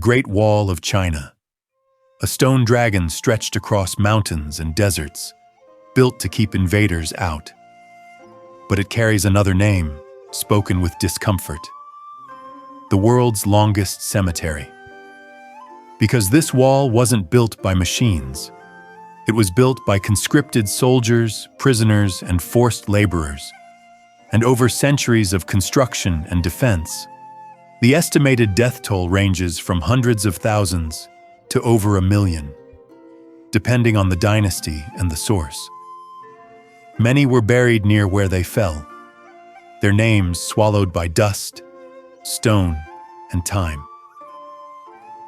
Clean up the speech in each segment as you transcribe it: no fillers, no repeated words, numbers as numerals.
Great Wall of China. A stone dragon stretched across mountains and deserts, built to keep invaders out. But it carries another name, spoken with discomfort. The world's longest cemetery. Because this wall wasn't built by machines. It was built by conscripted soldiers, prisoners, and forced laborers. And over centuries of construction and defense, the estimated death toll ranges from hundreds of thousands to over 1 million, depending on the dynasty and the source. Many were buried near where they fell, their names swallowed by dust, stone, and time.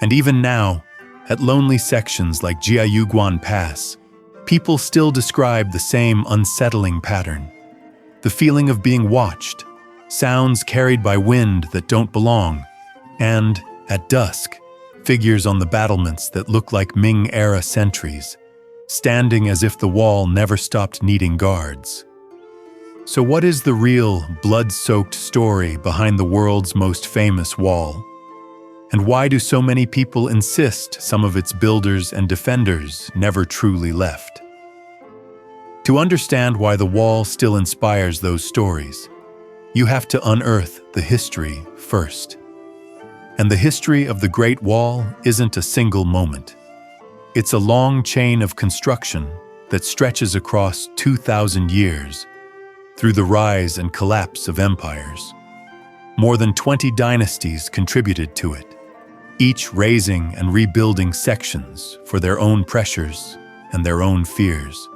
And even now, at lonely sections like Jiayuguan Pass, people still describe the same unsettling pattern. The feeling of being watched, sounds carried by wind that don't belong, and, at dusk, figures on the battlements that look like Ming-era sentries, standing as if the wall never stopped needing guards. So what is the real, blood-soaked story behind the world's most famous wall? And why do so many people insist some of its builders and defenders never truly left? To understand why the wall still inspires those stories, you have to unearth the history first. And the history of the Great Wall isn't a single moment. It's a long chain of construction that stretches across 2,000 years, through the rise and collapse of empires. More than 20 dynasties contributed to it, each raising and rebuilding sections for their own pressures and their own fears.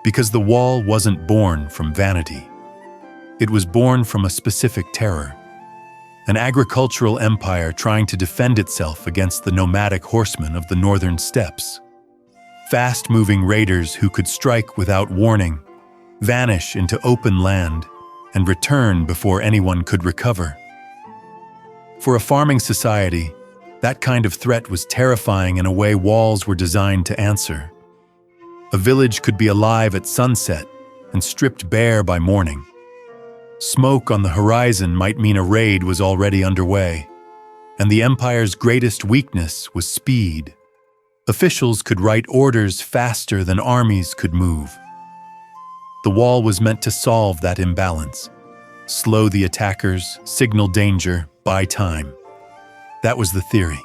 Because the wall wasn't born from vanity. It was born from a specific terror, an agricultural empire trying to defend itself against the nomadic horsemen of the northern steppes. Fast-moving raiders who could strike without warning, vanish into open land, and return before anyone could recover. For a farming society, that kind of threat was terrifying in a way walls were designed to answer. A village could be alive at sunset and stripped bare by morning. Smoke on the horizon might mean a raid was already underway, and the empire's greatest weakness was speed. Officials could write orders faster than armies could move. The wall was meant to solve that imbalance, slow the attackers, signal danger, buy time. That was the theory.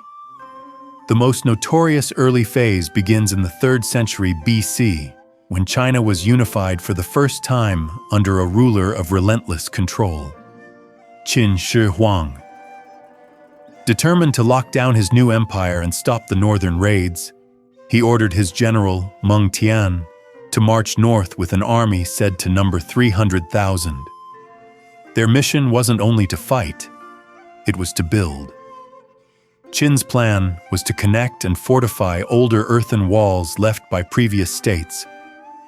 The most notorious early phase begins in the 3rd century BC, when China was unified for the first time under a ruler of relentless control, Qin Shi Huang. Determined to lock down his new empire and stop the northern raids, he ordered his general, Meng Tian, to march north with an army said to number 300,000. Their mission wasn't only to fight, it was to build. Qin's plan was to connect and fortify older earthen walls left by previous states,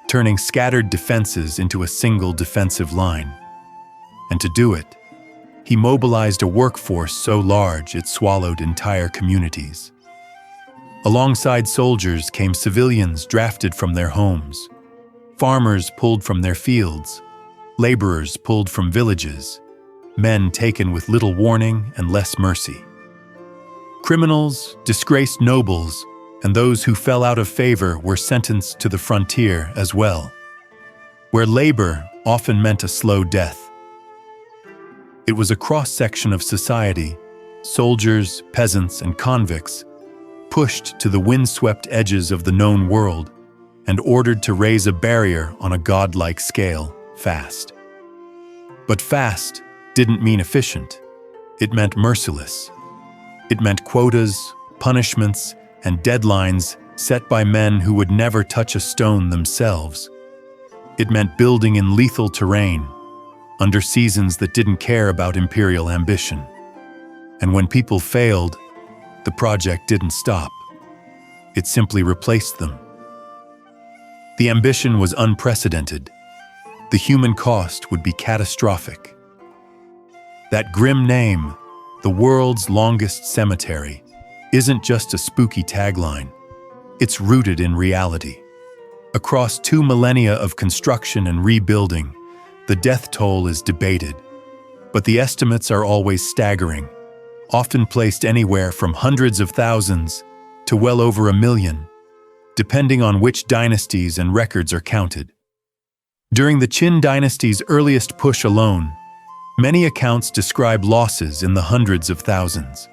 turning scattered defenses into a single defensive line. And to do it, he mobilized a workforce so large it swallowed entire communities. Alongside soldiers came civilians drafted from their homes, farmers pulled from their fields, laborers pulled from villages, men taken with little warning and less mercy. Criminals, disgraced nobles, and those who fell out of favor were sentenced to the frontier as well, where labor often meant a slow death. It was a cross-section of society, soldiers, peasants, and convicts, pushed to the windswept edges of the known world and ordered to raise a barrier on a godlike scale, fast. But fast didn't mean efficient. It meant merciless. It meant quotas, punishments, and deadlines set by men who would never touch a stone themselves. It meant building in lethal terrain, under seasons that didn't care about imperial ambition. And when people failed, the project didn't stop. It simply replaced them. The ambition was unprecedented. The human cost would be catastrophic. That grim name, the world's longest cemetery, isn't just a spooky tagline. It's rooted in reality. Across 2 millennia of construction and rebuilding, the death toll is debated, but the estimates are always staggering. often placed anywhere from hundreds of thousands to well over 1 million, depending on which dynasties and records are counted. During the Qin dynasty's earliest push alone, many accounts describe losses in the hundreds of thousands.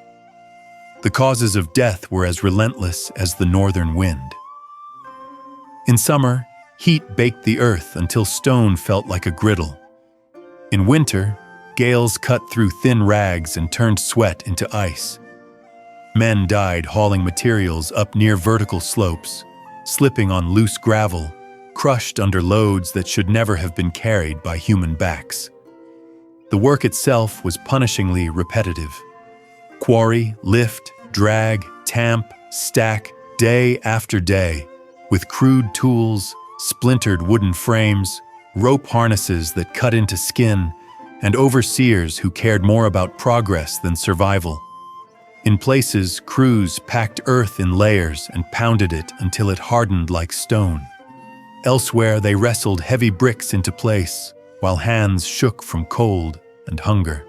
The causes of death were as relentless as the northern wind. In summer, heat baked the earth until stone felt like a griddle. In winter, gales cut through thin rags and turned sweat into ice. Men died hauling materials up near vertical slopes, slipping on loose gravel, crushed under loads that should never have been carried by human backs. The work itself was punishingly repetitive. Quarry, lift, drag, tamp, stack, day after day, with crude tools, splintered wooden frames, rope harnesses that cut into skin, and overseers who cared more about progress than survival. In places, crews packed earth in layers and pounded it until it hardened like stone. Elsewhere, they wrestled heavy bricks into place, while hands shook from cold and hunger.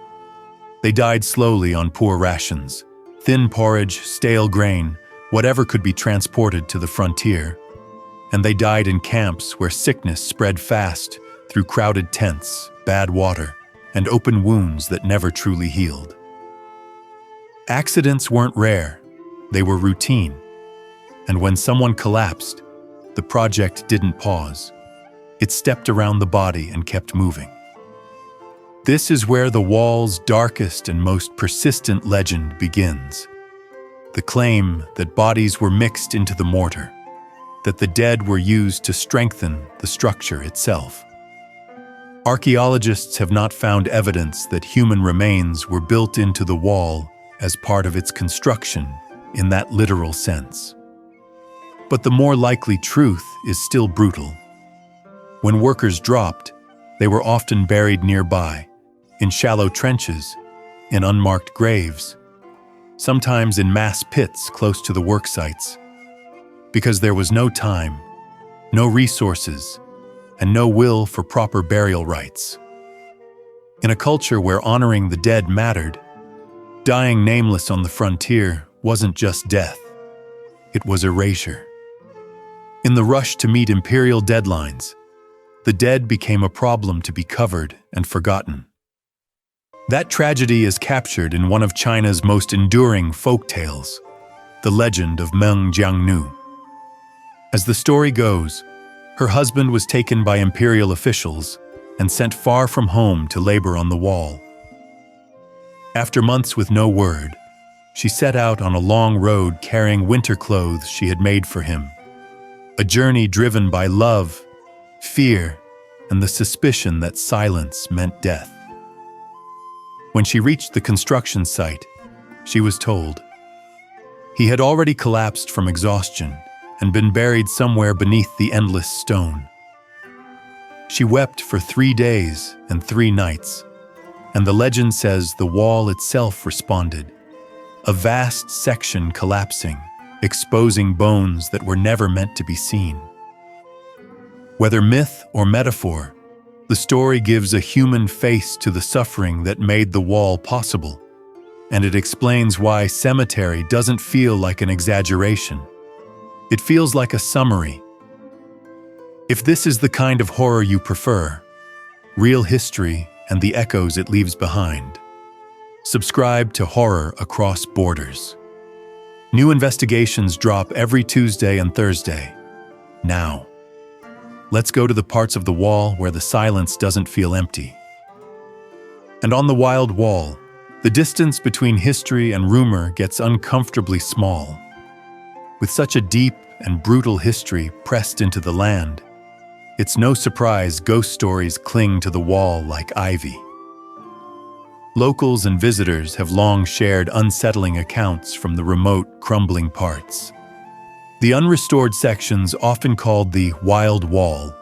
They died slowly on poor rations, thin porridge, stale grain, whatever could be transported to the frontier. And they died in camps where sickness spread fast through crowded tents, bad water, and open wounds that never truly healed. Accidents weren't rare, they were routine. And when someone collapsed, the project didn't pause. It stepped around the body and kept moving. This is where the wall's darkest and most persistent legend begins. The claim that bodies were mixed into the mortar, that the dead were used to strengthen the structure itself. Archaeologists have not found evidence that human remains were built into the wall as part of its construction in that literal sense. But the more likely truth is still brutal. When workers dropped, they were often buried nearby, in shallow trenches, in unmarked graves, sometimes in mass pits close to the work sites, because there was no time, no resources, and no will for proper burial rites. In a culture where honoring the dead mattered, dying nameless on the frontier wasn't just death, it was erasure. In the rush to meet imperial deadlines, the dead became a problem to be covered and forgotten. That tragedy is captured in one of China's most enduring folk tales, the legend of Meng Jiangnu. As the story goes, her husband was taken by imperial officials and sent far from home to labor on the wall. After months with no word, she set out on a long road carrying winter clothes she had made for him, a journey driven by love, fear, and the suspicion that silence meant death. When she reached the construction site, she was told he had already collapsed from exhaustion and been buried somewhere beneath the endless stone. She wept for 3 days and 3 nights, and the legend says the wall itself responded, a vast section collapsing, exposing bones that were never meant to be seen. Whether myth or metaphor, the story gives a human face to the suffering that made the wall possible, and it explains why cemetery doesn't feel like an exaggeration. It feels like a summary. If this is the kind of horror you prefer, real history and the echoes it leaves behind, subscribe to Horror Across Borders. New investigations drop every Tuesday and Thursday. Now, let's go to the parts of the wall where the silence doesn't feel empty. And on the wild wall, the distance between history and rumor gets uncomfortably small. With such a deep and brutal history pressed into the land, it's no surprise ghost stories cling to the wall like ivy. Locals and visitors have long shared unsettling accounts from the remote, crumbling parts. The unrestored sections, often called the Wild Wall,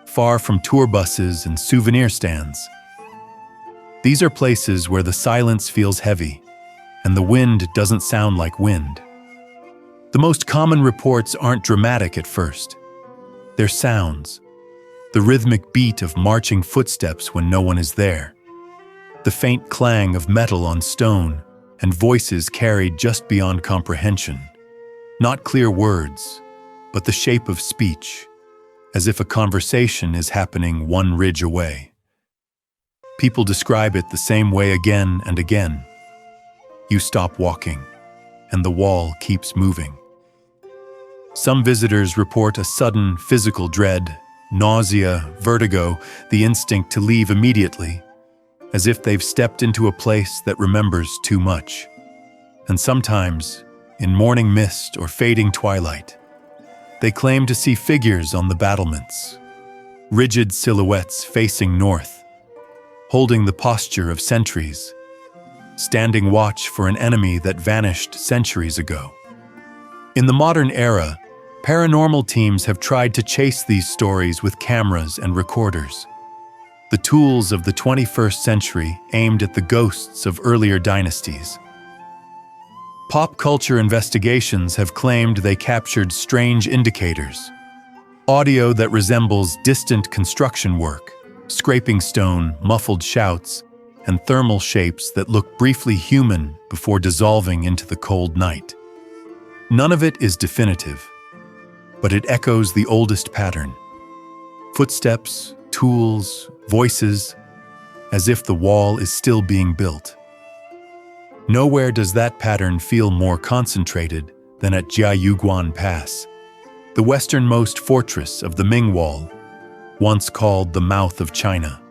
far from tour buses and souvenir stands. These are places where the silence feels heavy, and the wind doesn't sound like wind. The most common reports aren't dramatic at first. They're sounds. The rhythmic beat of marching footsteps when no one is there. The faint clang of metal on stone and voices carried just beyond comprehension. Not clear words, but the shape of speech, as if a conversation is happening one ridge away. People describe it the same way again and again. You stop walking, and the wall keeps moving. Some visitors report a sudden physical dread, nausea, vertigo, the instinct to leave immediately, as if they've stepped into a place that remembers too much. And sometimes, in morning mist or fading twilight, they claim to see figures on the battlements, rigid silhouettes facing north, holding the posture of sentries, standing watch for an enemy that vanished centuries ago. In the modern era, paranormal teams have tried to chase these stories with cameras and recorders, the tools of the 21st century aimed at the ghosts of earlier dynasties. Pop culture investigations have claimed they captured strange indicators, audio that resembles distant construction work, scraping stone, muffled shouts, and thermal shapes that look briefly human before dissolving into the cold night. None of it is definitive, but it echoes the oldest pattern. Footsteps, tools, voices, as if the wall is still being built. Nowhere does that pattern feel more concentrated than at Jiayuguan Pass, the westernmost fortress of the Ming Wall, once called the Mouth of China.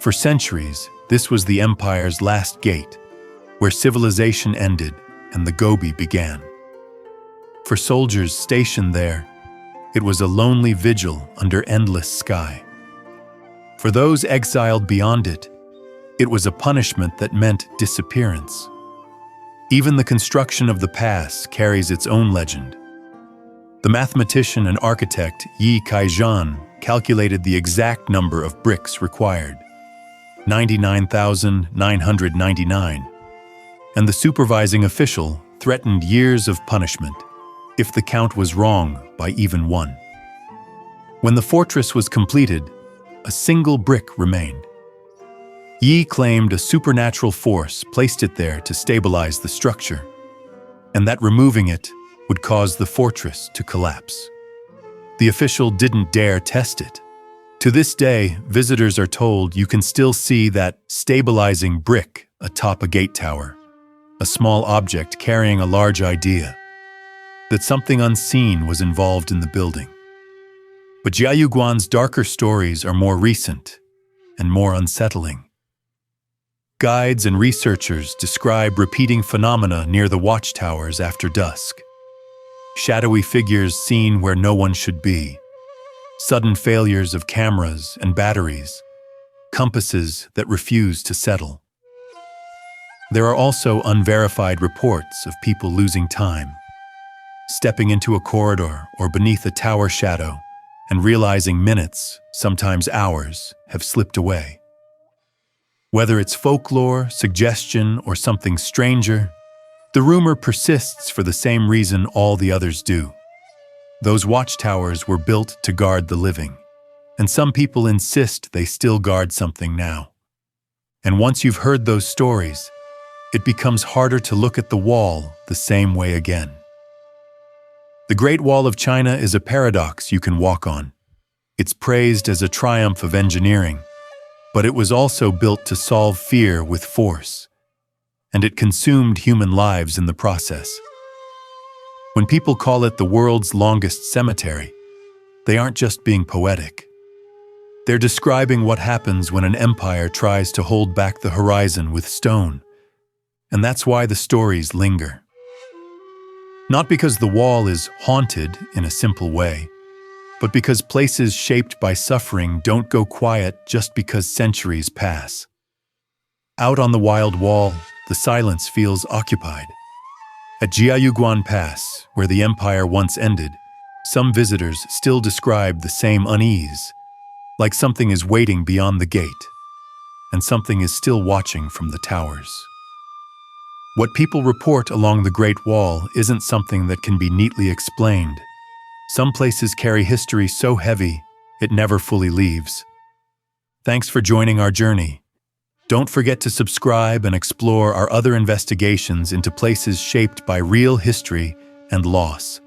For centuries, this was the empire's last gate, where civilization ended and the Gobi began. For soldiers stationed there, it was a lonely vigil under endless sky. For those exiled beyond it, it was a punishment that meant disappearance. Even the construction of the pass carries its own legend. The mathematician and architect Yi Kaijian calculated the exact number of bricks required, 99,999, and the supervising official threatened years of punishment if the count was wrong by even one. When the fortress was completed, a single brick remained. Yi claimed a supernatural force placed it there to stabilize the structure, and that removing it would cause the fortress to collapse. The official didn't dare test it. To this day, visitors are told you can still see that stabilizing brick atop a gate tower, a small object carrying a large idea, that something unseen was involved in the building. But Jiayuguan's darker stories are more recent and more unsettling. Guides and researchers describe repeating phenomena near the watchtowers after dusk. Shadowy figures seen where no one should be, sudden failures of cameras and batteries, compasses that refuse to settle. There are also unverified reports of people losing time, stepping into a corridor or beneath a tower shadow and realizing minutes, sometimes hours, have slipped away. Whether it's folklore, suggestion, or something stranger, the rumor persists for the same reason all the others do. Those watchtowers were built to guard the living, and some people insist they still guard something now. And once you've heard those stories, it becomes harder to look at the wall the same way again. The Great Wall of China is a paradox you can walk on. It's praised as a triumph of engineering, but it was also built to solve fear with force, and it consumed human lives in the process. When people call it the world's longest cemetery, they aren't just being poetic. They're describing what happens when an empire tries to hold back the horizon with stone, and that's why the stories linger. Not because the wall is haunted in a simple way, but because places shaped by suffering don't go quiet just because centuries pass. Out on the wild wall, the silence feels occupied. At Jiayuguan Pass, where the empire once ended, some visitors still describe the same unease, like something is waiting beyond the gate, and something is still watching from the towers. What people report along the Great Wall isn't something that can be neatly explained. Some places carry history so heavy, it never fully leaves. Thanks for joining our journey. Don't forget to subscribe and explore our other investigations into places shaped by real history and loss.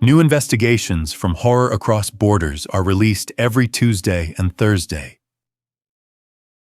New investigations from Horror Across Borders are released every Tuesday and Thursday.